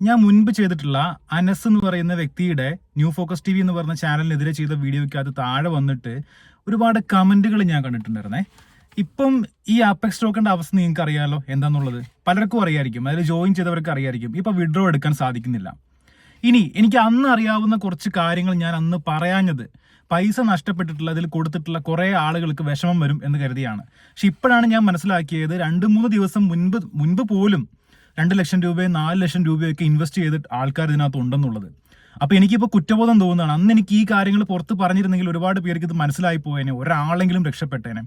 ഞാൻ മുൻപ് ചെയ്തിട്ടുള്ള അനസ് എന്ന് പറയുന്ന വ്യക്തിയുടെ ന്യൂ ഫോക്കസ് ടി വി എന്ന് പറഞ്ഞ ചാനലിനെതിരെ ചെയ്ത വീഡിയോയ്ക്ക് അത് താഴെ വന്നിട്ട് ഒരുപാട് കമന്റുകൾ ഞാൻ കണ്ടിട്ടുണ്ടായിരുന്നേ. ഇപ്പം ഈ ആപ്പെക്സ് സ്റ്റോക്കിന്റെ അവസ്ഥ നിങ്ങൾക്ക് അറിയാമല്ലോ എന്താന്നുള്ളത്. പലർക്കും അറിയായിരിക്കും, അതിൽ ജോയിൻ ചെയ്തവർക്ക് അറിയായിരിക്കും. ഇപ്പൊ വിഡ്രോ എടുക്കാൻ സാധിക്കുന്നില്ല. ഇനി എനിക്ക് അന്ന് അറിയാവുന്ന കുറച്ച് കാര്യങ്ങൾ ഞാൻ അന്ന് പറയാഞ്ഞത്, പൈസ നഷ്ടപ്പെട്ടിട്ടുള്ള അതിൽ കൊടുത്തിട്ടുള്ള കുറേ ആളുകൾക്ക് വിഷമം വരും എന്ന് കരുതിയാണ്. പക്ഷെ ഇപ്പോഴാണ് ഞാൻ മനസ്സിലാക്കിയത് 2-3 ദിവസം മുൻപ് പോലും 2 ലക്ഷം രൂപയും 4 ലക്ഷം രൂപയൊക്കെ ഇൻവെസ്റ്റ് ചെയ്തിട്ട് ആൾക്കാർ ഇതിനകത്ത് ഉണ്ടെന്നുള്ളത്. അപ്പൊ എനിക്കിപ്പോൾ കുറ്റബോധം തോന്നുകയാണ്. അന്ന് എനിക്ക് ഈ കാര്യങ്ങൾ പുറത്ത് പറഞ്ഞിരുന്നെങ്കിൽ ഒരുപാട് പേർക്ക് ഇത് മനസ്സിലായി പോയേനെ, ഒരാളെങ്കിലും രക്ഷപ്പെട്ടേനെ.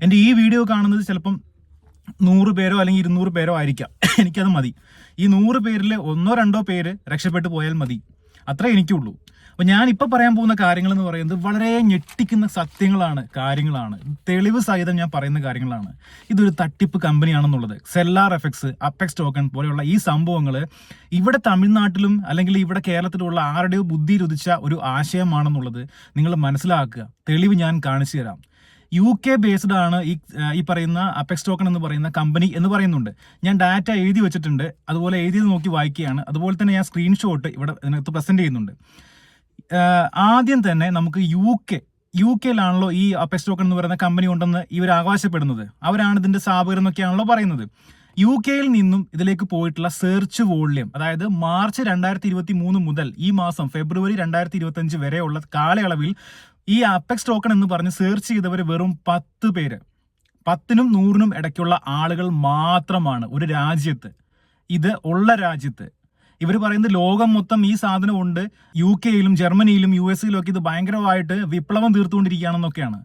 എൻ്റെ ഈ വീഡിയോ കാണുന്നത് ചിലപ്പം 100 പേരോ അല്ലെങ്കിൽ 200 പേരോ ആയിരിക്കാം. എനിക്കത് മതി. ഈ 100 പേരിൽ 1-2 പേര് രക്ഷപ്പെട്ടു പോയാൽ മതി, അത്രേ എനിക്കുള്ളൂ. അപ്പൊ ഞാൻ ഇപ്പൊ പറയാൻ പോകുന്ന കാര്യങ്ങൾ എന്ന് പറയുന്നത് വളരെ ഞെട്ടിക്കുന്ന സത്യങ്ങളാണ്, കാര്യങ്ങളാണ്, തെളിവ് സഹിതം ഞാൻ പറയുന്ന കാര്യങ്ങളാണ്. ഇതൊരു തട്ടിപ്പ് കമ്പനിയാണെന്നുള്ളത്. സെല്ലാർ എഫക്സ്, അപ്പെക്സ് ടോക്കൺ പോലെയുള്ള ഈ സംഭവങ്ങൾ ഇവിടെ തമിഴ്നാട്ടിലും അല്ലെങ്കിൽ ഇവിടെ കേരളത്തിലുള്ള ആരുടെയോ ബുദ്ധിയിലുദിച്ച ഒരു ആശയമാണെന്നുള്ളത് നിങ്ങൾ മനസ്സിലാക്കുക. തെളിവ് ഞാൻ കാണിച്ചു തരാം. UK ബേസ്ഡ് ആണ് ഈ പറയുന്ന അപ്പെക്സ് ടോക്കൺ എന്ന് പറയുന്ന കമ്പനി എന്ന് പറയുന്നുണ്ട്. ഞാൻ ഡാറ്റ എഴുതി വെച്ചിട്ടുണ്ട്, അതുപോലെ എഴുതിയത് നോക്കി വായിക്കുകയാണ്. അതുപോലെ തന്നെ ഞാൻ സ്ക്രീൻഷോട്ട് ഇവിടെ ഇതിനകത്ത് പ്രസന്റ് ചെയ്യുന്നുണ്ട്. ആദ്യം തന്നെ നമുക്ക് യു കെയിലാണല്ലോ ഈ അപ്പെക്സ് ടോക്കൺ എന്ന് പറയുന്ന കമ്പനി ഉണ്ടെന്ന് ഇവർ അവകാശപ്പെടുന്നത്. അവരാണ് ഇതിന്റെ സ്ഥാപകർ എന്നൊക്കെയാണല്ലോ പറയുന്നത്. UK നിന്നും ഇതിലേക്ക് പോയിട്ടുള്ള സെർച്ച് വോള്യം, അതായത് മാർച്ച് 2023 മുതൽ ഈ മാസം ഫെബ്രുവരി 2025 വരെയുള്ള കാലയളവിൽ ഈ അപ്പെക്സ് ടോക്കൺ എന്ന് പറഞ്ഞ് സെർച്ച് ചെയ്തവർ വെറും 10 പേര്. 10നും 100നും ഇടയ്ക്കുള്ള ആളുകൾ മാത്രമാണ് ഒരു രാജ്യത്ത്. ഇത് ഉള്ള രാജ്യത്ത് ഇവർ പറയുന്നത് ലോകം മൊത്തം ഈ സാധനം ഉണ്ട്. UK ജർമ്മനിയിലും US ഒക്കെ ഇത് ഭയങ്കരമായിട്ട് വിപ്ലവം തീർത്തുകൊണ്ടിരിക്കുകയാണെന്നൊക്കെയാണ്.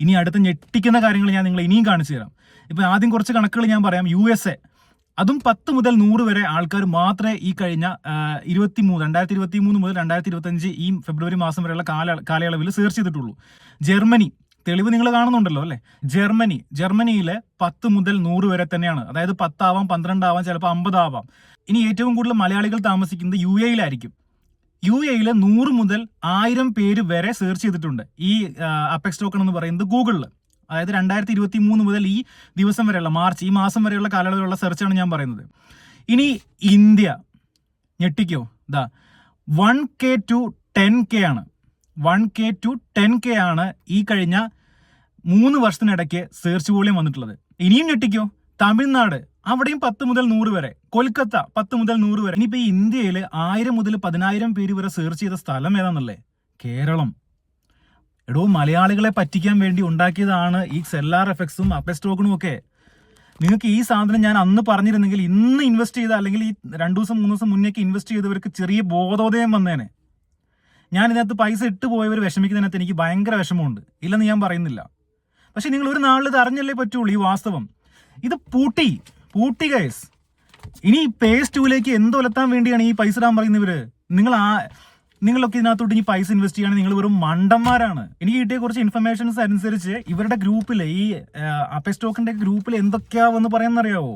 ഇനി അടുത്ത ഞെട്ടിക്കുന്ന കാര്യങ്ങൾ ഞാൻ നിങ്ങളെ ഇനിയും കാണിച്ചു തരാം. ഇപ്പൊ ആദ്യം കുറച്ച് കണക്കുകൾ ഞാൻ പറയാം. USA അതും 10 മുതൽ 100 വരെ ആൾക്കാർ മാത്രമേ ഈ കഴിഞ്ഞ 2023 മുതൽ 2025 ഈ ഫെബ്രുവരി മാസം വരെയുള്ള കാലയളവിൽ സെർച്ച് ചെയ്തിട്ടുള്ളൂ. ജർമ്മനി, തെളിവ് നിങ്ങൾ കാണുന്നുണ്ടല്ലോ അല്ലെ. ജർമ്മനിയിലെ 10 മുതൽ 100 വരെ തന്നെയാണ്. അതായത് 10 ആവാം, 12 ആവാം, ചിലപ്പോൾ 50 ആവാം. ഇനി ഏറ്റവും കൂടുതൽ മലയാളികൾ താമസിക്കുന്നത് UAE-ലായിരിക്കും. UAE 100 മുതൽ 1000 പേര് വരെ സെർച്ച് ചെയ്തിട്ടുണ്ട് ഈ അപ്പെക്സ് ടോക്കൺ എന്ന് പറയുന്നത് ഗൂഗിളിൽ. അതായത് 2023 മുതൽ ഈ ദിവസം വരെയുള്ള മാർച്ച് ഈ മാസം വരെയുള്ള കാലയളവിലുള്ള സെർച്ചാണ് ഞാൻ പറയുന്നത്. ഇനി ഇന്ത്യ ഞെട്ടിക്കോ, 1K to 10K ആണ്. 1K to 10K ആണ് ഈ കഴിഞ്ഞ 3 വർഷത്തിനിടയ്ക്ക് സെർച്ച് വോളിയം വന്നിട്ടുള്ളത്. ഇനിയും ഞെട്ടിക്കോ, തമിഴ്നാട്, അവിടെയും 10 മുതൽ 100 വരെ. കൊൽക്കത്ത 10 മുതൽ 100 വരെ. ഇനിയിപ്പോ ഈ ഇന്ത്യയിൽ 1000 മുതൽ 10000 പേര് വരെ സെർച്ച് ചെയ്ത സ്ഥലം ഏതാണെന്നല്ലേ? കേരളം. എടോ, മലയാളികളെ പറ്റിക്കാൻ വേണ്ടി ഉണ്ടാക്കിയതാണ് ഈ സെല്ലാർ എഫക്സും അപ്പെക്സ് ടോക്കണും ഒക്കെ. നിങ്ങൾക്ക് ഈ സാധനം ഞാൻ അന്ന് പറഞ്ഞിരുന്നെങ്കിൽ ഇന്ന് ഇൻവെസ്റ്റ് ചെയ്ത, അല്ലെങ്കിൽ ഈ 2 ദിവസം 3 ദിവസം മുന്നേക്ക് ഇൻവെസ്റ്റ് ചെയ്തവർക്ക് ചെറിയ ബോധോദയം വന്നേനെ. ഞാൻ ഇതിനകത്ത് പൈസ ഇട്ട് പോയവർ വിഷമിക്കുന്നതിനകത്ത് എനിക്ക് ഭയങ്കര വിഷമമുണ്ട്, ഇല്ലെന്ന് ഞാൻ പറയുന്നില്ല. പക്ഷെ നിങ്ങൾ ഒരു നാളിൽ ഇത് അറിഞ്ഞല്ലേ പറ്റുള്ളൂ ഈ വാസ്തവം. ഇത് പൂട്ടി ഗൈസ്. ഇനി പേസ് 2ലേക്ക് എന്തൊലത്താൻ വേണ്ടിയാണ് ഈ പൈസ ഇടാൻ പറയുന്നവര്? നിങ്ങളൊക്കെ ഇതിനകത്തോട്ട് ഇനി പൈസ ഇൻവെസ്റ്റ് ചെയ്യുകയാണെങ്കിൽ നിങ്ങൾ വെറും മണ്ടന്മാരാണ്. എനിക്ക് കിട്ടിയ കുറച്ച് ഇൻഫർമേഷൻസ് അനുസരിച്ച് ഇവരുടെ ഗ്രൂപ്പിൽ, ഈ അപ്പെക്സ് ടോക്കണിന്റെ ഗ്രൂപ്പിൽ എന്തൊക്കെയാവെന്ന് പറയാമെന്നറിയാവോ?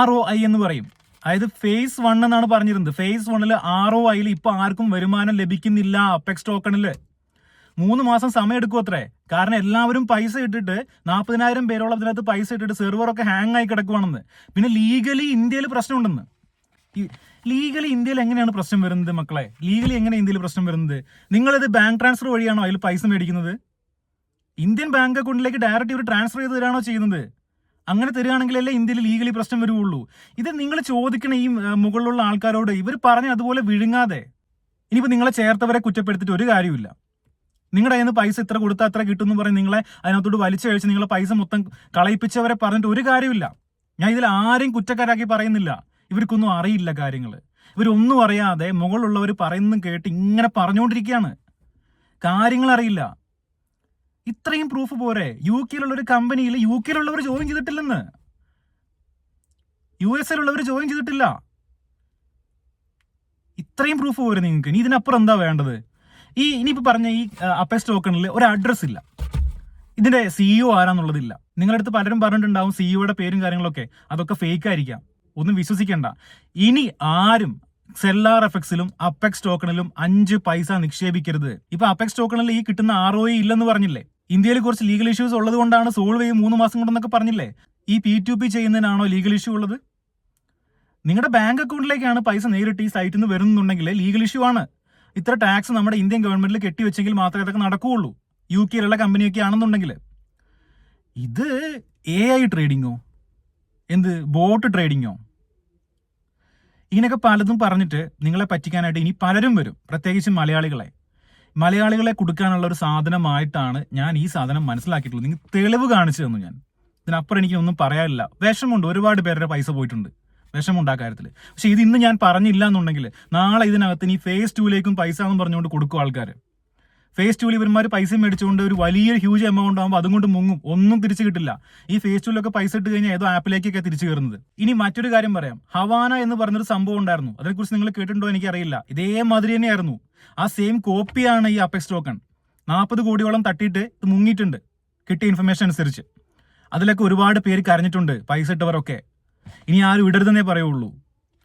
ROI എന്ന് പറയും. അതായത് ഫേസ് 1 എന്നാണ് പറഞ്ഞിരുന്നത്. ഫേസ് 1 ROIയിൽ ഇപ്പൊ ആർക്കും വരുമാനം ലഭിക്കുന്നില്ല. അപ്പെക്സ് ടോക്കണില് 3 മാസം സമയം എടുക്കും അത്രേ. കാരണം എല്ലാവരും പൈസ ഇട്ടിട്ട് 40,000 പേരോളം ഇതിനകത്ത് പൈസ ഇട്ടിട്ട് സെർവറൊക്കെ ഹാങ് ആയി കിടക്കുവാണെന്ന്. പിന്നെ ലീഗലി ഇന്ത്യയിൽ പ്രശ്നമുണ്ടെന്ന്. ലീഗലി ഇന്ത്യയിൽ എങ്ങനെയാണ് പ്രശ്നം വരുന്നത് മക്കളെ? ലീഗലി എങ്ങനെ ഇന്ത്യയിൽ പ്രശ്നം വരുന്നത്? നിങ്ങളിത് ബാങ്ക് ട്രാൻസ്ഫർ വഴിയാണോ അതിൽ പൈസ മേടിക്കുന്നത്? ഇന്ത്യൻ ബാങ്ക് അക്കൗണ്ടിലേക്ക് ഡയറക്റ്റ് ഇവർ ട്രാൻസ്ഫർ ചെയ്ത് തരാണോ ചെയ്യുന്നത്? അങ്ങനെ തരികയാണെങ്കിലല്ലേ ഇന്ത്യയിൽ ലീഗലി പ്രശ്നം വരുവുള്ളൂ. ഇത് നിങ്ങൾ ചോദിക്കണ ഈ മുകളിലുള്ള ആൾക്കാരോട്. ഇവർ പറഞ്ഞ് അതുപോലെ വിഴുങ്ങാതെ. ഇനിയിപ്പോൾ നിങ്ങളെ ചേർത്തവരെ കുറ്റപ്പെടുത്തിയിട്ട് ഒരു കാര്യമില്ല. നിങ്ങളുടെ കയ്യിൽ നിന്ന് പൈസ ഇത്ര കൊടുത്താൽ അത്ര കിട്ടും എന്ന് പറഞ്ഞ് നിങ്ങളെ അതിനകത്തോട്ട് വലിച്ചു കഴിച്ച് നിങ്ങളെ പൈസ മൊത്തം കളയിപ്പിച്ചവരെ പറഞ്ഞിട്ട് ഒരു കാര്യമില്ല. ഞാൻ ഇതിൽ ആരെയും കുറ്റക്കാരാക്കി പറയുന്നില്ല. ഇവർക്കൊന്നും അറിയില്ല കാര്യങ്ങൾ. ഇവരൊന്നും അറിയാതെ മുകളിലുള്ളവർ പറയുന്നതും കേട്ട് ഇങ്ങനെ പറഞ്ഞുകൊണ്ടിരിക്കുകയാണ്. കാര്യങ്ങൾ അറിയില്ല. ഇത്രയും പ്രൂഫ് പോരെ? UK ഒരു കമ്പനിയിൽ UK ജോയിൻ ചെയ്തിട്ടില്ലെന്ന്. US ജോയിൻ ചെയ്തിട്ടില്ല. ഇത്രയും പ്രൂഫ് പോരെ നിങ്ങൾക്ക്? ഇനി ഇതിനപ്പുറം എന്താ വേണ്ടത്? ഇനിയിപ്പോൾ പറഞ്ഞ ഈ അപ്പെക്സ് ടോക്കണിൽ ഒരു അഡ്രസ് ഇല്ല. ഇതിന്റെ CEO ആരാന്നുള്ളതില്ല. നിങ്ങളുടെ അടുത്ത് പലരും പറഞ്ഞിട്ടുണ്ടാവും CEOയുടെ പേരും കാര്യങ്ങളൊക്കെ. അതൊക്കെ ഫേക്ക് ആയിരിക്കാം, ഒന്നും വിശ്വസിക്കേണ്ട. ഇനി ആരും സെല്ലാർ എഫക്സിലും അപ്പെക്സ് ടോക്കണിലും 5 പൈസ നിക്ഷേപിക്കരുത്. ഇപ്പൊ അപ്പെക്സ് ടോക്കണിൽ ഈ കിട്ടുന്ന ROI ഇല്ലെന്ന് പറഞ്ഞില്ലേ? ഇന്ത്യയിൽ കുറച്ച് ലീഗൽ ഇഷ്യൂസ് ഉള്ളത് കൊണ്ടാണ് സോൾവ് ചെയ്യും 3 മാസം കൊണ്ടെന്നൊക്കെ പറഞ്ഞില്ലേ? ഈ P2P ചെയ്യുന്നതിനാണോ ലീഗൽ ഇഷ്യൂ ഉള്ളത്? നിങ്ങളുടെ ബാങ്ക് അക്കൗണ്ടിലേക്കാണ് പൈസ നേരിട്ട് ഈ സൈറ്റിൽ നിന്ന് വരുന്നുണ്ടെങ്കിൽ ലീഗൽ ഇഷ്യൂ ആണ്. ഇത്ര ടാക്സ് നമ്മുടെ ഇന്ത്യൻ ഗവൺമെന്റിൽ കെട്ടിവെച്ചെങ്കിൽ മാത്രമേ ഇതൊക്കെ നടക്കുകയുള്ളൂ. UK കമ്പനിയൊക്കെ ആണെന്നുണ്ടെങ്കിൽ. ഇത് AI ട്രേഡിങ്ങോ, എന്ത് ബോട്ട് ട്രേഡിങ്ങോ, ഇങ്ങനെയൊക്കെ പലതും പറഞ്ഞിട്ട് നിങ്ങളെ പറ്റിക്കാനായിട്ട് ഇനി പലരും വരും. പ്രത്യേകിച്ച് മലയാളികളെ കൊടുക്കാനുള്ള ഒരു സാധനമായിട്ടാണ് ഞാൻ ഈ സാധനം മനസ്സിലാക്കിയിട്ടുള്ളത്. നിങ്ങൾ തെളിവ് കാണിച്ചു തന്നു. ഞാൻ ഇതിനപ്പുറം എനിക്കൊന്നും പറയാനില്ല. വിഷമുണ്ട്, ഒരുപാട് പേരുടെ പൈസ പോയിട്ടുണ്ട്, വിഷമുണ്ട് ആ കാര്യത്തിൽ. പക്ഷെ ഇത് ഇന്ന് ഞാൻ പറഞ്ഞില്ല എന്നുണ്ടെങ്കിൽ നാളെ ഇതിനകത്ത് ഇനി phase 2 പൈസ എന്ന് പറഞ്ഞുകൊണ്ട് കൊടുക്കും ആൾക്കാർ. phase 2 ഇവന്മാർ പൈസ മേടിച്ചുകൊണ്ട് ഒരു വലിയ ഹ്യൂജ് എമൗണ്ട് ആകുമ്പോൾ അതും കൊണ്ട് മുങ്ങും, ഒന്നും തിരിച്ചു കിട്ടില്ല. ഈ phase 2 പൈസ ഇട്ട് കഴിഞ്ഞാൽ ഏതോ ആപ്പിലേക്കൊക്കെ തിരിച്ചു കയറുന്നത്. ഇനി മറ്റൊരു കാര്യം പറയാം. ഹവാന എന്ന് പറഞ്ഞൊരു സംഭവം ഉണ്ടായിരുന്നു, അതിനെക്കുറിച്ച് നിങ്ങൾ കേട്ടിട്ടുണ്ടോ എനിക്കറിയില്ല. ഇതേമാതിരി തന്നെയായിരുന്നു. ആ സെയിം കോപ്പിയാണ് ഈ അപെക്സ് ടോക്കൺ. 40 കോടിയോളം തട്ടിയിട്ട് ഇത് മുങ്ങിയിട്ടുണ്ട്, കിട്ടിയ ഇൻഫർമേഷൻ അനുസരിച്ച്. അതിലൊക്കെ ഒരുപാട് പേര് കരഞ്ഞിട്ടുണ്ട്, പൈസ ഇട്ടവരൊക്കെ. ഇനി ആരും ഇടരുതെന്നേ പറയുള്ളൂ.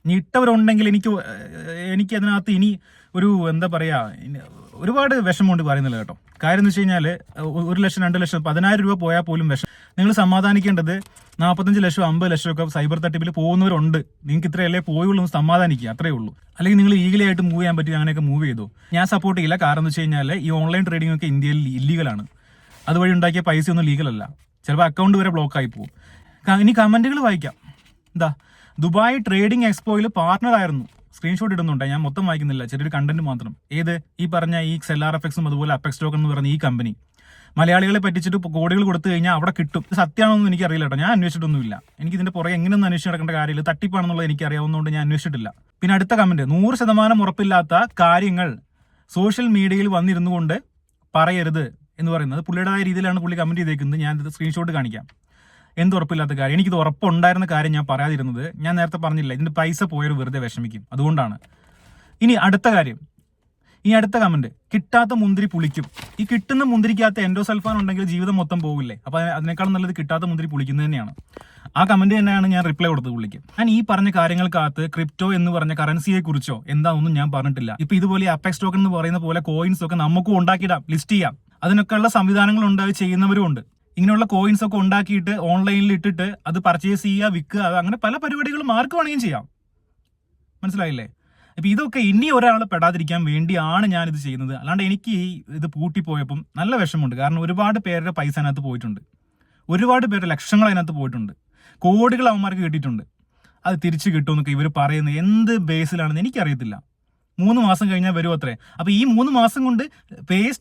ഇനി ഇട്ടവരുണ്ടെങ്കിൽ എനിക്ക് അതിനകത്ത് ഇനി ഒരു എന്താ പറയാ, ഒരുപാട് വിഷമമുണ്ട് പറയുന്നില്ല കേട്ടോ. കാര്യം എന്ന് വെച്ച് കഴിഞ്ഞാൽ 1 ലക്ഷം 2 ലക്ഷം 10,000 രൂപ പോയാൽ പോലും വിഷം. നിങ്ങൾ സമാധാനിക്കേണ്ടത് 45 ലക്ഷം 50 ലക്ഷം ഒക്കെ സൈബർ തട്ടിപ്പിൽ പോകുന്നവരുണ്ട്. നിങ്ങൾക്ക് ഇത്രയല്ലേ പോയുള്ളൂ, സമാധാനിക്കുക, അത്രയേ ഉള്ളൂ. അല്ലെങ്കിൽ നിങ്ങൾ ഈഗിലായിട്ട് മൂവ് ചെയ്യാൻ പറ്റി അങ്ങനെയൊക്കെ മൂവ് ചെയ്തു. ഞാൻ സപ്പോർട്ട് ചെയ്യില്ല. കാരണം എന്ന് വെച്ച് കഴിഞ്ഞാൽ ഈ ഓൺലൈൻ ട്രേഡിംഗ് ഒക്കെ ഇന്ത്യയിൽ ഇല്ലീഗലാണ്. അതുവഴി ഉണ്ടാക്കിയ പൈസയൊന്നും ലീഗലല്ല. ചിലപ്പോൾ അക്കൗണ്ട് വരെ ബ്ലോക്ക് ആയി പോകും. ഇനി കമന്റുകൾ വായിക്കാം. എന്താ, ദുബായ് ട്രേഡിംഗ് എക്സ്പോയിൽ പാർട്ണർ ആയിരുന്നു. സ്ക്രീൻഷോട്ട് ഇടുന്നുണ്ട്, ഞാൻ മൊത്തം വായിക്കുന്നില്ല, ചെറിയൊരു കണ്ടന്റ് മാത്രം. ഏത് ഈ പറഞ്ഞ ഈ XLRFX അതുപോലെ അപെക്സ് ടോക്കൺ എന്ന് പറഞ്ഞ ഈ കമ്പനി മലയാളികളെ പറ്റിച്ചിട്ട് കോടികൾ കൊടുത്തു കഴിഞ്ഞാൽ അവിടെ കിട്ടും. സത്യമാണെന്നൊന്നും എനിക്കറിയില്ല കേട്ടോ, ഞാൻ അന്വേഷിച്ചിട്ടൊന്നുമില്ല. എനിക്ക് ഇതിന്റെ പുറകെ എങ്ങനെയൊന്നും അന്വേഷിച്ച് നടക്കേണ്ട കാര്യമില്ല. തട്ടിപ്പാണെന്നുള്ളത് എനിക്ക് അറിയാവുന്നതുകൊണ്ട് ഞാൻ അന്വേഷിച്ചിട്ടില്ല. പിന്നെ അടുത്ത കമന്റ്, 100% ഉറപ്പില്ലാത്ത കാര്യങ്ങൾ സോഷ്യൽ മീഡിയയിൽ വന്നിരുന്നു കൊണ്ട് പറയരുത് എന്ന് പറയുന്നത് പുള്ളിയുടേതായ രീതിയിലാണ് പുള്ളി കമന്റ് ചെയ്തേക്കുന്നത്. ഞാൻ ഇത് സ്ക്രീൻഷോട്ട് കാണിക്കാം. എന്ത് ഉറപ്പില്ലാത്ത കാര്യം? എനിക്കിത് ഉറപ്പുണ്ടായിരുന്ന കാര്യം ഞാൻ പറയാതിരുന്നത്, ഞാൻ നേരത്തെ പറഞ്ഞില്ല, ഇതിന്റെ പൈസ പോയൊരു വെറുതെ വിഷമിക്കും, അതുകൊണ്ടാണ്. ഇനി അടുത്ത കാര്യം, ഈ അടുത്ത കമന്റ്, കിട്ടാത്ത മുന്തിരി പുളിക്കും. ഈ കിട്ടുന്ന മുന്തിരിക്കകത്ത് എൻഡോസൾഫാൻ ഉണ്ടെങ്കിൽ ജീവിതം മൊത്തം പോകില്ലേ? അപ്പൊ അതിനേക്കാളും നല്ലത് കിട്ടാത്ത മുന്തിരി പുളിക്കുന്നത് തന്നെയാണ്. ആ കമന്റ് തന്നെയാണ് ഞാൻ റിപ്ലൈ കൊടുത്തത് പുള്ളിക്ക്. ഞാൻ ഈ പറഞ്ഞ കാര്യങ്ങൾക്കകത്ത് ക്രിപ്റ്റോ എന്ന് പറഞ്ഞ കറൻസിയെ കുറിച്ചോ എന്താണെന്നും ഞാൻ പറഞ്ഞിട്ടില്ല. ഇപ്പൊ ഇതുപോലെ അപെക്സ് ടോക്കൺ എന്ന് പറയുന്ന പോലെ കോയിൻസ് ഒക്കെ നമുക്കും ഉണ്ടാക്കിയിടാം, ലിസ്റ്റ് ചെയ്യാം. അതിനൊക്കെയുള്ള സംവിധാനങ്ങൾ ഉണ്ടായി ചെയ്യുന്നവരും ഉണ്ട്. ഇങ്ങനെയുള്ള കോയിൻസ് ഒക്കെ ഉണ്ടാക്കിയിട്ട് ഓൺലൈനിൽ ഇട്ടിട്ട് അത് പർച്ചേസ് ചെയ്യുക, വിൽക്കുക, അങ്ങനെ പല പരിപാടികളും ആർക്ക് വേണമെങ്കിലും ചെയ്യാം. മനസ്സിലായില്ലേ? അപ്പൊ ഇതൊക്കെ ഇനി ഒരാൾ പെടാതിരിക്കാൻ വേണ്ടിയാണ് ഞാനിത് ചെയ്യുന്നത്. അല്ലാണ്ട് എനിക്ക് ഇത് പൂട്ടിപ്പോയപ്പം നല്ല വിഷമമുണ്ട്. കാരണം ഒരുപാട് പേരുടെ പൈസ അതിനകത്ത് പോയിട്ടുണ്ട്, ഒരുപാട് പേരുടെ ലക്ഷങ്ങൾ അതിനകത്ത് പോയിട്ടുണ്ട്, കോടികൾ അവന്മാർക്ക് കിട്ടിയിട്ടുണ്ട്. അത് തിരിച്ചു കിട്ടുമെന്നൊക്കെ ഇവർ പറയുന്നത് എന്ത് ബേസിലാണെന്ന് എനിക്കറിയത്തില്ല. 3 മാസം കഴിഞ്ഞാൽ വരും അത്രേ. അപ്പൊ ഈ 3 മാസം കൊണ്ട് phase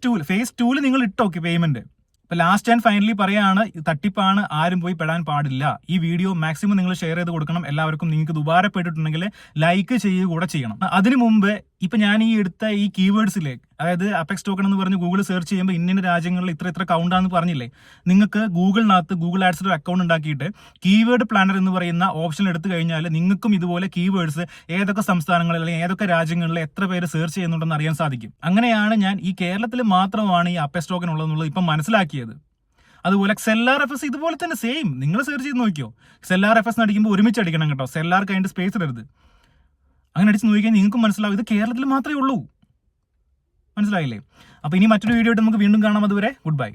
2 നിങ്ങൾ ഇട്ടോക്കെ പേയ്മെന്റ്. ഇപ്പൊ ലാസ്റ്റ് ആൻഡ് ഫൈനലി പറയാണ്, തട്ടിപ്പാണ്, ആരും പോയി പെടാൻ പാടില്ല. ഈ വീഡിയോ മാക്സിമം നിങ്ങൾ ഷെയർ ചെയ്ത് കൊടുക്കണം എല്ലാവർക്കും. നിങ്ങൾക്ക് ഇത് ഉപകാരപ്പെട്ടിട്ടുണ്ടെങ്കിൽ ലൈക്ക് ചെയ്യുക കൂടെ ചെയ്യണം. അതിനു മുമ്പ് ഇപ്പൊ ഞാൻ ഈ എടുത്ത ഈ കീവേഡ്സിലെ, അതായത് അപെക്സ് ടോക്കൺ എന്ന് പറഞ്ഞ് ഗൂഗിൾ സെർച്ച് ചെയ്യുമ്പോൾ ഇന്ന രാജ്യങ്ങളിൽ ഇത്ര കൗണ്ടാന്ന് പറഞ്ഞില്ലേ, നിങ്ങൾക്ക് ഗൂഗിളിനകത്ത് ഗൂഗിൾ ആഡ്സിൽ ഒരു അക്കൗണ്ട് ഉണ്ടാക്കിയിട്ട് കീവേഡ് പ്ലാനർ എന്ന് പറയുന്ന ഓപ്ഷൻ എടുത്തു കഴിഞ്ഞാൽ നിങ്ങൾക്കും ഇതുപോലെ കീവേഡ്സ് ഏതൊക്കെ സംസ്ഥാനങ്ങളിൽ അല്ലെങ്കിൽ ഏതൊക്കെ രാജ്യങ്ങളിൽ എത്ര പേര് സെർച്ച് ചെയ്യുന്നുണ്ടെന്ന് അറിയാൻ സാധിക്കും. അങ്ങനെയാണ് ഞാൻ ഈ കേരളത്തിൽ മാത്രമാണ് ഈ അപെക്സ് ടോക്കൺ ഉള്ളതെന്നുള്ളത് ഇപ്പം മനസ്സിലാക്കിയത്. അതുപോലെ XLRFS ഇതുപോലെ തന്നെ സെയിം, നിങ്ങൾ സെർച്ച് ചെയ്ത് നോക്കിയോ. XLRFS അടിക്കുമ്പോൾ ഒരുമിച്ച് അടിക്കണം കേട്ടോ, XLR കഴിഞ്ഞിട്ട് സ്പേസ് ഇടരുത്. അങ്ങനെ അടിച്ച് നോക്കിയാൽ നിങ്ങൾക്ക് മനസ്സിലാവും ഇത് കേരളത്തിൽ മാത്രമേ ഉള്ളൂ. മനസ്സിലായില്ലേ? അപ്പൊ ഇനി മറ്റൊരു വീഡിയോ ആയിട്ട് നമുക്ക് വീണ്ടും കാണാം. അതുവരെ ഗുഡ് ബൈ.